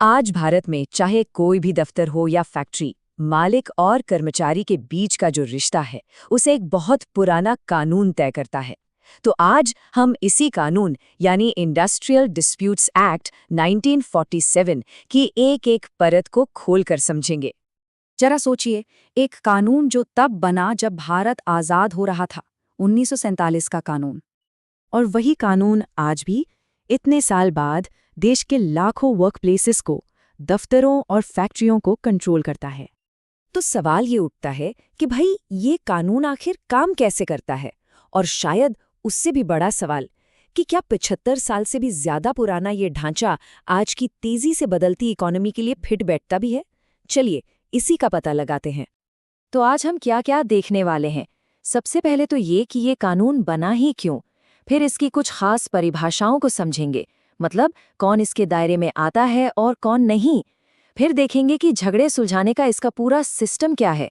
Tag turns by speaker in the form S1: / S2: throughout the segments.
S1: आज भारत में चाहे कोई भी दफ्तर हो या फैक्ट्री, मालिक और कर्मचारी के बीच का जो रिश्ता है उसे एक बहुत पुराना कानून तय करता है। तो आज हम इसी कानून यानी इंडस्ट्रियल डिस्प्यूट्स एक्ट 1947 की एक-एक परत को खोलकर समझेंगे।
S2: जरा सोचिए, एक कानून जो तब बना जब भारत आजाद हो रहा था, 1947 का कानून। और वही कानून आज भी, इतने साल बाद, देश के लाखों वर्कप्लेसेस को, दफ्तरों और फैक्ट्रियों को कंट्रोल करता है। तो सवाल ये उठता है कि भाई ये कानून आखिर काम कैसे करता है? और शायद उससे भी बड़ा सवाल कि क्या 75 साल से भी ज्यादा पुराना ये ढांचा आज की तेजी से बदलती इकोनॉमी के लिए फिट बैठता भी है? चलिए इसी का पता लगाते हैं। तो आज हम क्या क्या देखने वाले हैं। सबसे पहले तो ये कि ये कानून बना ही क्यों, फिर इसकी कुछ खास परिभाषाओं को समझेंगे, मतलब कौन इसके दायरे में आता है और कौन नहीं। फिर देखेंगे कि झगड़े सुलझाने का इसका पूरा सिस्टम क्या है।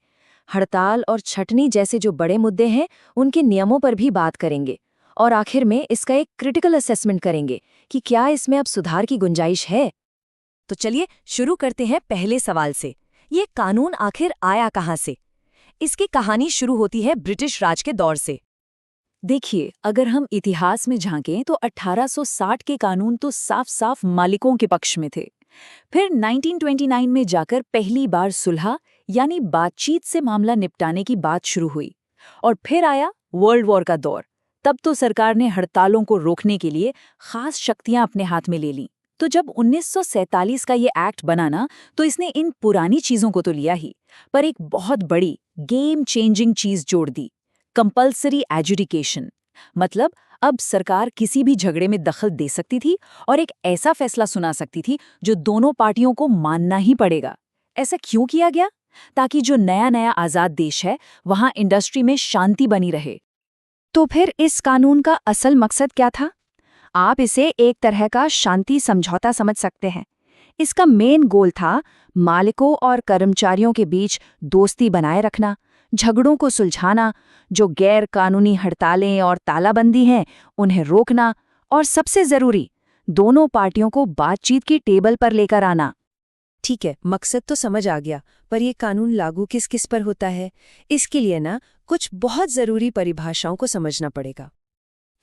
S2: हड़ताल और छटनी जैसे जो बड़े मुद्दे हैं उनके नियमों पर भी बात करेंगे। और आखिर में इसका एक क्रिटिकल असेसमेंट करेंगे कि क्या इसमें अब सुधार की गुंजाइश है। तो चलिए शुरू करते हैं पहले सवाल से। ये कानून आखिर आया कहाँ से? इसकी कहानी शुरू होती है ब्रिटिश राज के दौर से। देखिए, अगर हम इतिहास में झांकें तो 1860 के कानून तो साफ साफ मालिकों के पक्ष में थे। फिर 1929 में जाकर पहली बार सुलह यानी बातचीत से मामला निपटाने की बात शुरू हुई। और फिर आया वर्ल्ड वॉर का दौर। तब तो सरकार ने हड़तालों को रोकने के लिए खास शक्तियां अपने हाथ में ले लीं। तो जब 1947 का ये एक्ट बना ना, तो इसने इन पुरानी चीजों को तो लिया ही, पर एक बहुत बड़ी गेम चेंजिंग चीज जोड़ दी, कंपल्सरी एजुडिकेशन। मतलब अब सरकार किसी भी झगड़े में दखल दे सकती थी और एक ऐसा फैसला सुना सकती थी जो दोनों पार्टियों को मानना ही पड़ेगा। ऐसा क्यों किया गया? ताकि जो नया नया आजाद देश है वहां इंडस्ट्री में शांति बनी रहे। तो फिर इस कानून का असल मकसद क्या था? आप इसे एक तरह का शांति समझौता समझ सकते हैं। इसका मेन गोल था मालिकों और कर्मचारियों के बीच दोस्ती बनाए रखना, झगड़ों को सुलझाना, जो गैर कानूनी हड़तालें और तालाबंदी हैं उन्हें रोकना, और सबसे जरूरी, दोनों पार्टियों को बातचीत की टेबल पर लेकर आना।
S1: ठीक है, मकसद तो समझ आ गया, पर ये कानून लागू किस किस पर होता है? इसके लिए ना कुछ बहुत जरूरी परिभाषाओं को समझना पड़ेगा।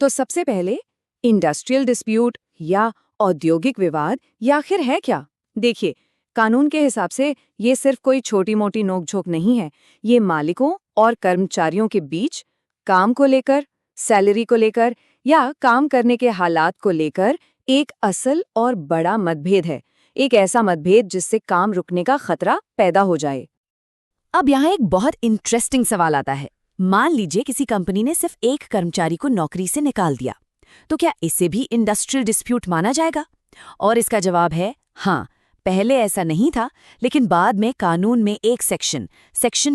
S2: तो सबसे पहले इंडस्ट्रियल डिस्प्यूट या औद्योगिक विवाद ये आखिर है क्या? देखिए, कानून के हिसाब से ये सिर्फ कोई छोटी मोटी नोकझोंक नहीं है। ये मालिकों और कर्मचारियों के बीच काम को लेकर, सैलरी को लेकर या काम करने के हालात को लेकर एक असल और बड़ा मतभेद है। एक ऐसा मतभेद जिससे काम रुकने का खतरा पैदा हो जाए। अब यहाँ एक बहुत इंटरेस्टिंग सवाल आता है। मान लीजिए किसी कंपनी ने सिर्फ एक कर्मचारी को नौकरी से निकाल दिया, तो क्या इसे भी इंडस्ट्रियल डिस्प्यूट माना जाएगा? और इसका जवाब है हाँ। पहले ऐसा नहीं था, लेकिन बाद में कानून में एक सेक्शन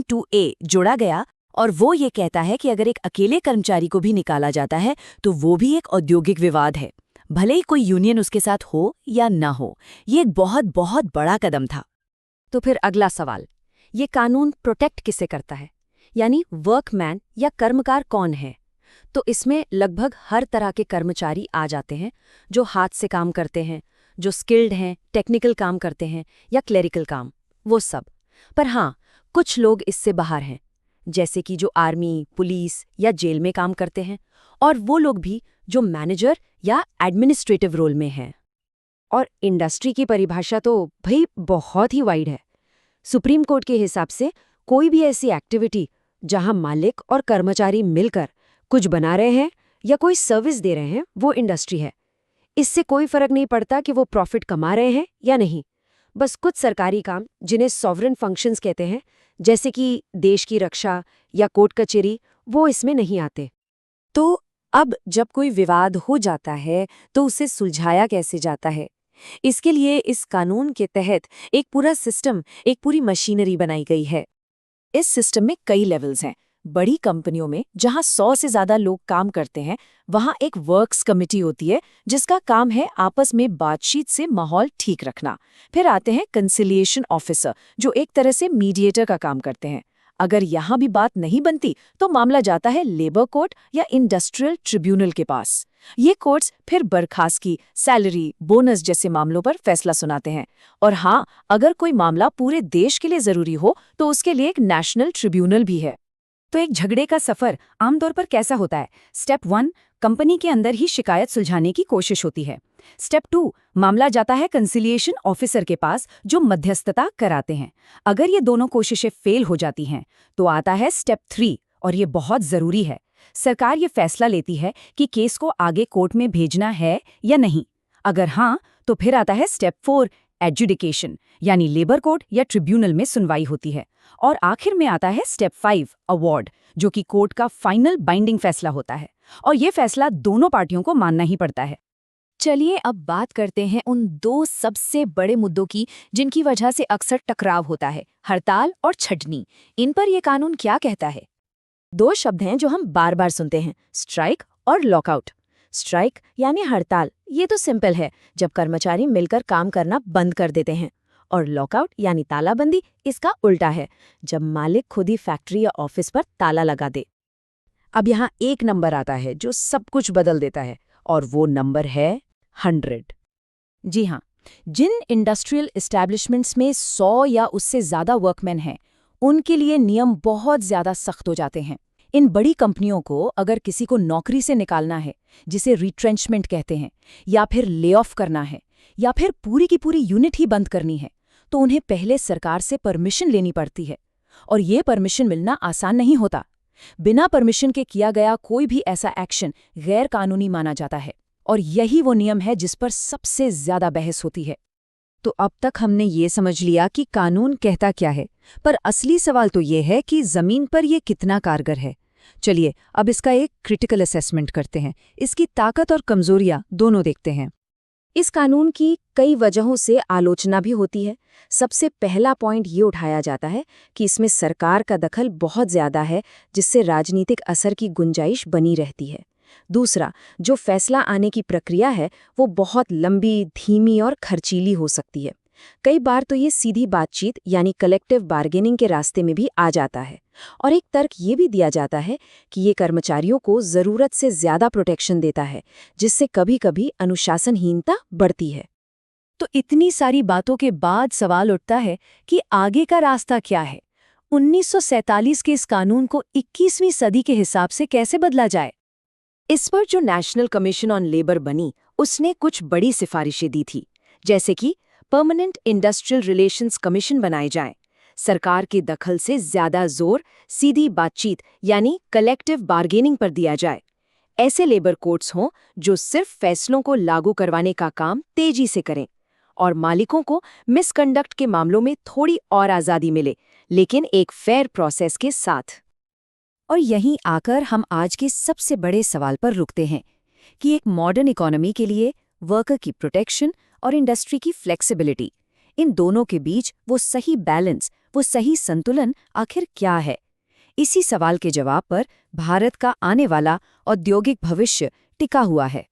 S2: 2A जोड़ा गया, और वो ये कहता है कि अगर एक अकेले कर्मचारी को भी निकाला जाता है तो वो भी एक औद्योगिक विवाद है, भले ही कोई यूनियन उसके साथ हो या ना हो। ये एक बहुत बहुत बड़ा कदम था। तो फिर अगला सवाल, ये कानून प्रोटेक्ट किसे करता है? यानी वर्कमैन या कर्मकार कौन है? तो इसमें लगभग हर तरह के कर्मचारी आ जाते हैं, जो हाथ से काम करते हैं, जो स्किल्ड हैं, टेक्निकल काम करते हैं या क्लेरिकल काम, वो सब। पर हाँ, कुछ लोग इससे बाहर हैं, जैसे कि जो आर्मी, पुलिस या जेल में काम करते हैं, और वो लोग भी जो मैनेजर या एडमिनिस्ट्रेटिव रोल में हैं। और इंडस्ट्री की परिभाषा तो भाई बहुत ही वाइड है। सुप्रीम कोर्ट के हिसाब से कोई भी ऐसी एक्टिविटी जहां मालिक और कर्मचारी मिलकर कुछ बना रहे हैं या कोई सर्विस दे रहे हैं, वो इंडस्ट्री है। इससे कोई फर्क नहीं पड़ता कि वो प्रॉफिट कमा रहे हैं या नहीं। बस कुछ सरकारी काम जिन्हें सॉवरेन फंक्शंस कहते हैं, जैसे कि देश की रक्षा या कोर्ट कचहरी, वो इसमें नहीं आते। तो अब जब कोई विवाद हो जाता है तो उसे सुलझाया कैसे जाता है? इसके लिए इस कानून के तहत एक पूरा सिस्टम, एक पूरी मशीनरी बनाई गई है। इस सिस्टम में कई लेवल्स हैं। बड़ी कंपनियों में जहां 100 से ज्यादा लोग काम करते हैं, वहां एक वर्क्स कमेटी होती है जिसका काम है आपस में बातचीत से माहौल ठीक रखना। फिर आते हैं कंसिलिएशन ऑफिसर, जो एक तरह से मीडिएटर का काम करते हैं। अगर यहाँ भी बात नहीं बनती तो मामला जाता है लेबर कोर्ट या इंडस्ट्रियल ट्रिब्यूनल के पास। ये कोर्ट्स फिर बर्खास्तगी, सैलरी, बोनस जैसे मामलों पर फैसला सुनाते हैं। और हाँ, अगर कोई मामला पूरे देश के लिए जरूरी हो तो उसके लिए एक नेशनल ट्रिब्यूनल भी है। तो एक झगड़े का सफर आमतौर पर कैसा होता है? स्टेप 1, कंपनी के अंदर ही शिकायत सुलझाने की कोशिश होती है। स्टेप 2, मामला जाता है कंसिलिएशन ऑफिसर के पास जो मध्यस्थता कराते हैं। अगर ये दोनों कोशिशें फेल हो जाती हैं तो आता है स्टेप 3, और ये बहुत जरूरी है। सरकार ये फैसला लेती है कि केस को आगे कोर्ट में भेजना है या नहीं। अगर हाँ, तो फिर आता है स्टेप 4, एडजुडिकेशन, यानी लेबर कोर्ट या ट्रिब्यूनल में सुनवाई होती है। और आखिर में आता है स्टेप 5, अवार्ड, जो कि कोर्ट का फाइनल बाइंडिंग फैसला होता है। और ये फैसला दोनों पार्टियों को मानना ही पड़ता है।
S1: चलिए अब बात करते हैं उन दो सबसे बड़े मुद्दों की जिनकी वजह से अक्सर टकराव होता है, हड़ताल और छटनी। इन पर यह कानून क्या कहता है? दो शब्द हैं जो हम बार बार सुनते हैं, स्ट्राइक और लॉकआउट। स्ट्राइक यानी हड़ताल, ये तो सिंपल है, जब कर्मचारी मिलकर काम करना बंद कर देते हैं। और लॉकआउट यानी तालाबंदी, इसका उल्टा है, जब मालिक खुद ही फैक्ट्री या ऑफिस पर ताला लगा दे। अब यहाँ एक नंबर आता है जो सब कुछ बदल देता है, और वो नंबर है 100। जी हाँ, जिन इंडस्ट्रियल एस्टैब्लिशमेंट्स में 100 या उससे ज़्यादा वर्कमैन हैं, उनके लिए नियम बहुत ज़्यादा सख्त हो जाते हैं। इन बड़ी कंपनियों को अगर किसी को नौकरी से निकालना है, जिसे रिट्रेंचमेंट कहते हैं, या फिर ले ऑफ करना है, या फिर पूरी की पूरी यूनिट ही बंद करनी है, तो उन्हें पहले सरकार से परमिशन लेनी पड़ती है। और ये परमिशन मिलना आसान नहीं होता। बिना परमिशन के किया गया कोई भी ऐसा एक्शन गैर कानूनी माना जाता है। और यही वो नियम है जिस पर सबसे ज्यादा बहस होती है। तो अब तक हमने ये समझ लिया कि कानून कहता क्या है, पर असली सवाल तो ये है कि जमीन पर ये कितना कारगर है। चलिए अब इसका एक क्रिटिकल असेसमेंट करते हैं, इसकी ताकत और कमजोरियां दोनों देखते हैं। इस कानून की कई वजहों से आलोचना भी होती है। सबसे पहला पॉइंट ये उठाया जाता है कि इसमें सरकार का दखल बहुत ज्यादा है, जिससे राजनीतिक असर की गुंजाइश बनी रहती है। दूसरा, जो फैसला आने की प्रक्रिया है वो बहुत लंबी, धीमी और खर्चीली हो सकती है। कई बार तो ये सीधी बातचीत यानी कलेक्टिव बार्गेनिंग के रास्ते में भी आ जाता है। और एक तर्क ये भी दिया जाता है कि ये कर्मचारियों को ज़रूरत से ज़्यादा प्रोटेक्शन देता है, जिससे कभी-कभी अनुशासनहीनता बढ़ती है। तो इतनी सारी बातों के बाद सवाल उठता है कि आगे का रास्ता क्या है? 1947 के इस कानून को 21वीं सदी के हिसाब से कैसे बदला जाए? इस पर जो नेशनल कमीशन ऑन लेबर बनी, उसने कुछ बड़ी सिफारिशें दी थी, जैसे कि परमानेंट इंडस्ट्रियल रिलेशंस कमीशन बनाए जाएं, सरकार के दखल से ज्यादा जोर सीधी बातचीत यानी कलेक्टिव बार्गेनिंग पर दिया जाए, ऐसे लेबर कोर्ट्स हों जो सिर्फ फैसलों को लागू करवाने का काम तेजी से करें, और मालिकों को मिसकंडक्ट के मामलों में थोड़ी और आज़ादी मिले, लेकिन एक फेयर प्रोसेस के साथ। और यहीं आकर हम आज के सबसे बड़े सवाल पर रुकते हैं कि एक मॉडर्न इकोनॉमी के लिए वर्कर की प्रोटेक्शन और इंडस्ट्री की फ्लेक्सिबिलिटी, इन दोनों के बीच वो सही बैलेंस, वो सही संतुलन आखिर क्या है? इसी सवाल के जवाब पर भारत का आने वाला औद्योगिक भविष्य टिका हुआ है।